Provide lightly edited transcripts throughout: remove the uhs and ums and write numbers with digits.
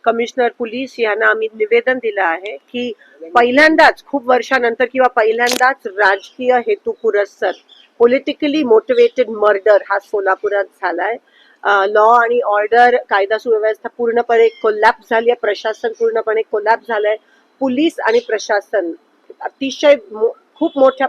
Commissioner police यांना आम्ही निवेदन दिलं आहे की पहिल्यांदाच खूप वर्षानंतर किंवा पहिल्यांदाच राजकीय हेतू पुरस्सर पॉलिटिकली मोटिवेटेड मर्डर हा सोलापुरात झालाय. लॉ आणि ऑर्डर, कायदा सुव्यवस्था पूर्णपणे कोलॅप्स झाली आहे. प्रशासन पूर्णपणे कोलॅप्स झालंय. पोलीस आणि प्रशासन अतिशय खूप मोठ्या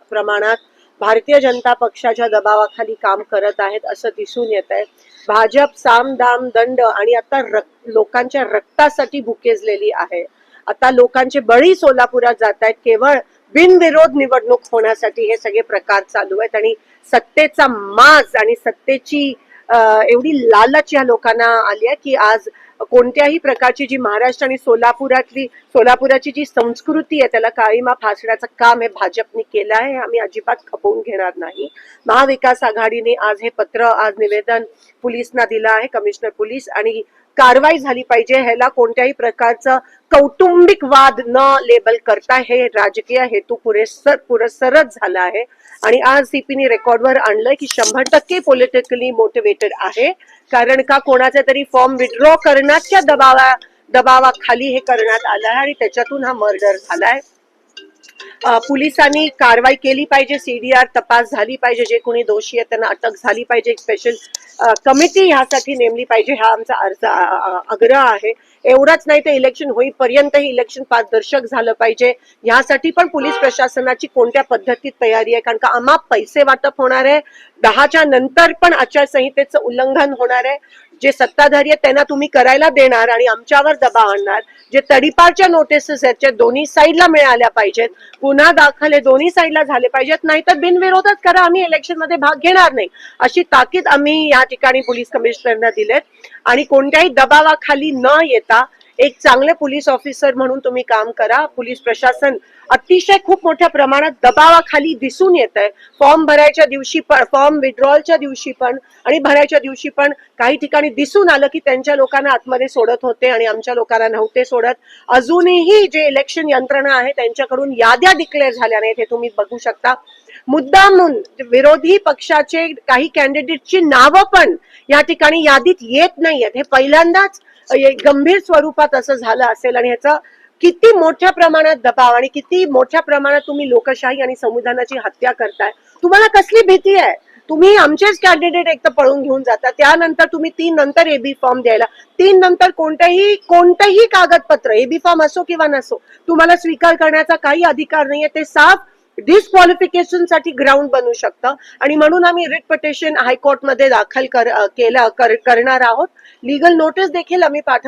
प्रमाणात भारतीय जनता पक्षाच्या दबावाखाली काम करत आहेत असं दिसून येत आहे. भाजप साम दाम दंड आणि आता लोकांच्या रक्तासाठी भुकेजलेली आहे. आता लोकांचे बळी सोलापुरात जात आहेत केवळ बिनविरोध निवडणूक होण्यासाठी. हे सगळे प्रकार चालू आहेत आणि सत्तेचा माज आणि सत्तेची एवढी लालच या लोकांना आली आहे की आज कोणत्याही प्रकारची जी महाराष्ट्र आणि सोलापुराची जी संस्कृती आहे त्याला काळीमा फासण्याचं काम हे भाजपने केलं आहे. आम्ही अजिबात खपवून घेणार नाही. महाविकास आघाडीने आज हे पत्र, आज निवेदन पोलिसांना दिलं आहे, कमिशनर पोलीस, आणि कारवाई झाली पाहिजे. ह्याला कोणत्याही प्रकारचं कौटुंबिक वाद न लेबल करता हे राजकीय हेतू पुरस्सरच झाला आहे. आणि आज सीपीने रेकॉर्डवर आणलंय की 100% पॉलिटिकली मोटिवेटेड आहे. कारण का कोणाचा तरी फॉर्म विड्रॉ करण्याच्या दबावाखाली हे करण्यात आलं आहे आणि त्याच्यातून हा मर्डर झालाय. पोलिसांनी कारवाई केली पाहिजे, सीडीआर तपास झाली पाहिजे, जे कोणी दोषी आहेत त्यांना अटक झाली पाहिजे, एक स्पेशल कमिटी ह्यासाठी नेमली पाहिजे, हा आमचा आग्रह आहे. एवढाच नाही तर इलेक्शन होईपर्यंत ही इलेक्शन पारदर्शक झालं पाहिजे. यासाठी पण पोलीस प्रशासनाची कोणत्या पद्धतीत तयारी आहे, कारण का अमाप पैसे वाटप होणार आहे. 10च्या नंतर पण आचारसंहितेचं उल्लंघन होणार आहे. जे सत्ताधारी आहेत त्यांना तुम्ही करायला देणार आणि आमच्यावर दबाव आणणार. जे तडीपारच्या नोटिसेस आहेत त्या दोन्ही साईडला मिळाल्या पाहिजेत. गुन्हा दाखल हे दोन्ही साईडला झाले पाहिजेत, नाहीतर बिनविरोधच करा, आम्ही इलेक्शन मध्ये भाग घेणार नाही, अशी ताकीद आम्ही या ठिकाणी पोलीस कमिशनरना दिलेत. आणि कोणत्याही दबावाखाली न येता एक चांगले पोलीस ऑफिसर म्हणून तुम्ही काम करा. पोलीस प्रशासन अतिशय खूप मोठ्या प्रमाणात दबावाखाली दिसून येत आहे. फॉर्म भरायच्या दिवशी पण, फॉर्म विड्रॉलच्या दिवशी पण आणि भरायच्या दिवशी पण काही ठिकाणी दिसून आलं की त्यांच्या लोकांना आतमध्ये सोडत होते आणि आमच्या लोकांना नव्हते सोडत. अजूनही जे इलेक्शन यंत्रणा आहे त्यांच्याकडून याद्या डिक्लेअर झाल्या नाहीत, हे तुम्ही बघू शकता. मुद्दामून विरोधी पक्षाचे काही कॅन्डिडेटची नावं पण या ठिकाणी यादीत येत नाहीयेत. हे पहिल्यांदाच गंभीर स्वरूपात असं झालं असेल आणि ह्याचा किती मोठ्या प्रमाणात दबाव आणि किती मोठ्या प्रमाणात तुम्ही लोकशाही आणि संविधानाची हत्या करताय. तुम्हाला कसली भीती आहे? तुम्ही आमचेच कॅन्डिडेट एक तर पळून घेऊन जाता, त्यानंतर तुम्ही 3 नंतर एबी फॉर्म द्यायला, 3 नंतर कोणतेही कागदपत्र, एबी फॉर्म असो किंवा नसो, तुम्हाला स्वीकार करण्याचा काही अधिकार नाहीये. ते साफ डिस्क्वालिफिकेशन साठी ग्राउंड बनू शकतं. आणि म्हणून आम्ही रिट पिटिशन हायकोर्टमध्ये दाखल करणार आहोत. लीगल नोटीस देखील आम्ही पाठवतो.